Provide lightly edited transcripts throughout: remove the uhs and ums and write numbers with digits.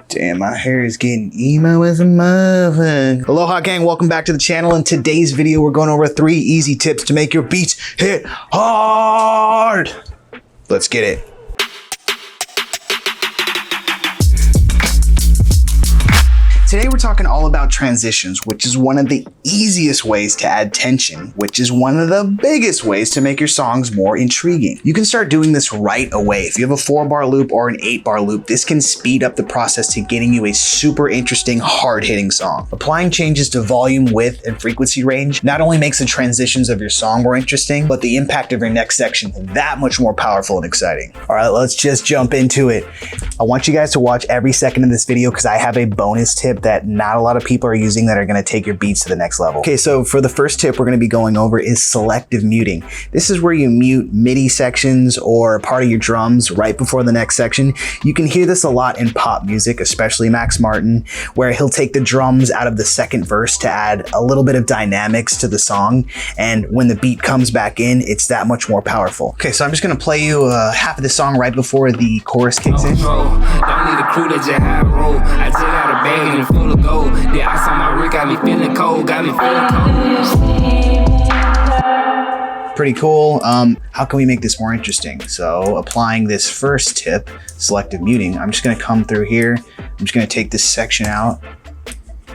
Damn, my hair is getting emo as a mother. Aloha gang, welcome back to the channel. In today's video, we're going over 3 easy tips to make your beats hit hard. Let's get it. Today we're talking all about transitions, which is one of the easiest ways to add tension, which is one of the biggest ways to make your songs more intriguing. You can start doing this right away. If you have a 4-bar loop or an 8-bar loop, this can speed up the process to getting you a super interesting, hard-hitting song. Applying changes to volume, width, and frequency range not only makes the transitions of your song more interesting, but the impact of your next section that much more powerful and exciting. All right, let's just jump into it. I want you guys to watch every second of this video because I have a bonus tip that not a lot of people are using that are going to take your beats to the next level. Okay, so for the first tip we're going to be going over is selective muting. This is where you mute MIDI sections or part of your drums right before the next section. You can hear this a lot in pop music, especially Max Martin, where he'll take the drums out of the second verse to add a little bit of dynamics to the song, and when the beat comes back in, it's that much more powerful. Okay, so I'm just going to play you half of the song right before the chorus kicks in. Don't need a crew that just have roll. I just got a bag and full of gold. The ice on my rig got me feeling cold, Pretty cool. How can we make this more interesting? So applying this first tip, selective muting, I'm just going to come through here. I'm just going to take this section out.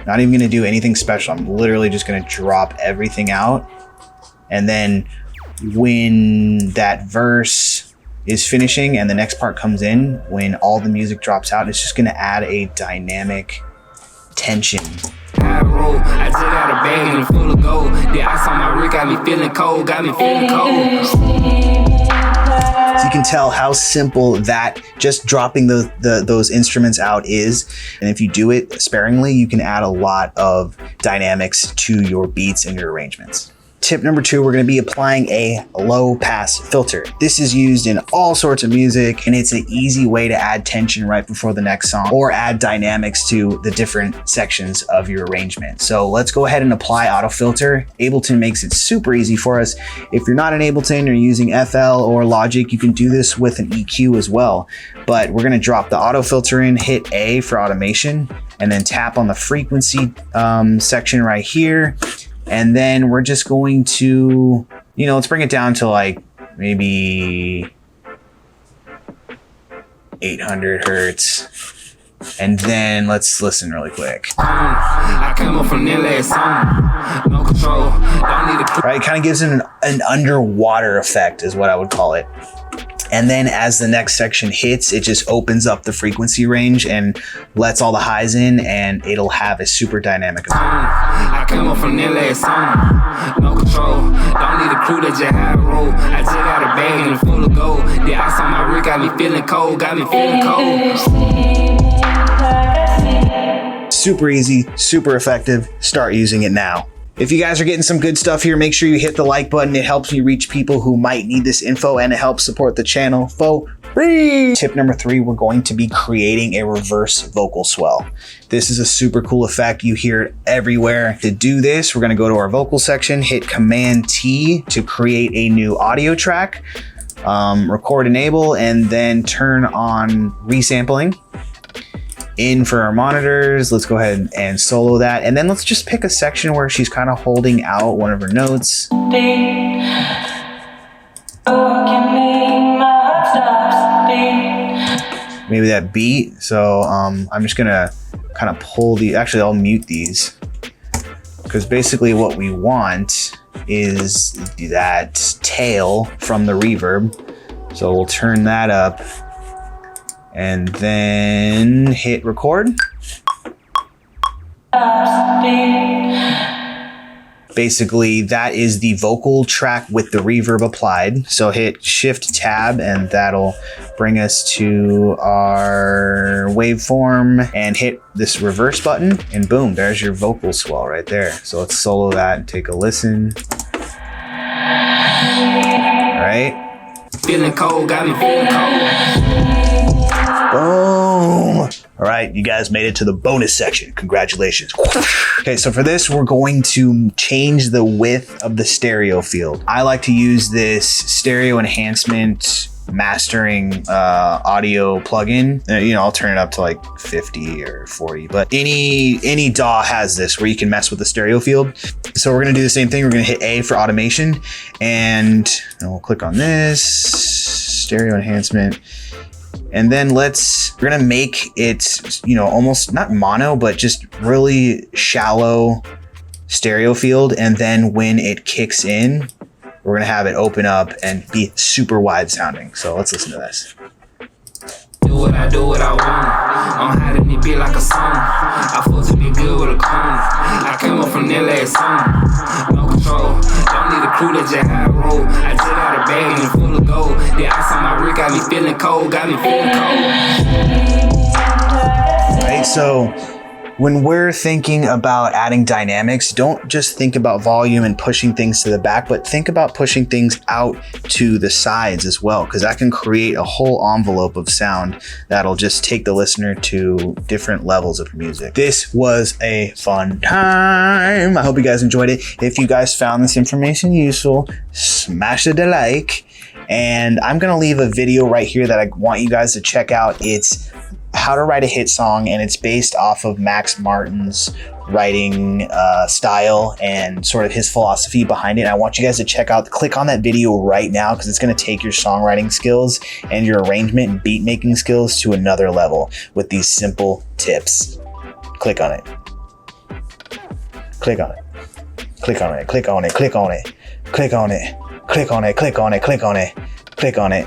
Not even going to do anything special. I'm literally just going to drop everything out. And then when that verse is finishing and the next part comes in, when all the music drops out, it's just going to add a dynamic tension. I just got a bag and full of gold. The ice on my rig got me feeling cold, So you can tell how simple that just dropping those instruments out is. And if you do it sparingly, you can add a lot of dynamics to your beats and your arrangements. Tip number 2, we're going to be applying a low pass filter. This is used in all sorts of music, and it's an easy way to add tension right before the next song or add dynamics to the different sections of your arrangement. So let's go ahead and apply auto filter. Ableton makes it super easy for us. If you're not in Ableton or using FL or Logic, you can do this with an EQ as well. But we're going to drop the auto filter in, hit A for automation, and then tap on the frequency section right here. And then we're just going to, let's bring it down to like maybe 800 hertz. And then let's listen really quick. I came up from there last summer. No control. Don't need a right, it kind of gives it an underwater effect is what I would call it. And then as the next section hits, it just opens up the frequency range and lets all the highs in, and it'll have a super dynamic effect. I came up from there last summer. No control. Don't need a crew that just have roll. I just got a bag and full of gold. The ice on my rig got me feeling cold, Super easy, super effective. Start using it now. If you guys are getting some good stuff here, make sure you hit the like button. It helps me reach people who might need this info, and it helps support the channel for free. Tip number 3, we're going to be creating a reverse vocal swell. This is a super cool effect. You hear it everywhere. To do this, we're going to go to our vocal section, hit Command T to create a new audio track, record enable, and then turn on resampling. In for our monitors, let's go ahead and solo that. And then let's just pick a section where she's kind of holding out one of her notes. Maybe that beat. So I'm just gonna kind of pull actually I'll mute these, because basically what we want is that tail from the reverb. So we'll turn that up and then hit record. Basically, that is the vocal track with the reverb applied. So hit Shift Tab and that'll bring us to our waveform, and hit this reverse button, and boom, there's your vocal swell right there. So let's solo that and take a listen. All right. Feeling cold, got me feeling cold. Boom. All right, you guys made it to the bonus section. Congratulations. Okay, so for this, we're going to change the width of the stereo field. I like to use this stereo enhancement mastering audio plugin. I'll turn it up to like 50 or 40, but any DAW has this where you can mess with the stereo field. So we're gonna do the same thing. We're gonna hit A for automation, and we'll click on this, stereo enhancement. And then we're gonna make it, almost not mono, but just really shallow stereo field. And then when it kicks in, we're gonna have it open up and be super wide sounding. So let's listen to this. Do what I want. I'm hiding it be like a song. I supposed to be good with a cone. I came up from LA song. No control. Don't need a crew that just high roll. I just got a bag and full of gold. The ice on my rig got me feeling cold. Right, so when we're thinking about adding dynamics, don't just think about volume and pushing things to the back, but think about pushing things out to the sides as well, because that can create a whole envelope of sound that'll just take the listener to different levels of music. This was a fun time. I hope you guys enjoyed it. If you guys found this information useful, smash the like. And I'm gonna leave a video right here that I want you guys to check out. It's how to write a hit song, and it's based off of Max Martin's writing style and sort of his philosophy behind it. And I want you guys to click on that video right now, because it's going to take your songwriting skills and your arrangement and beat making skills to another level with these simple tips. Click on it. Click on it. Click on it. Click on it. Click on it. Click on it. Click on it. Click on it. Click on it. Click on it.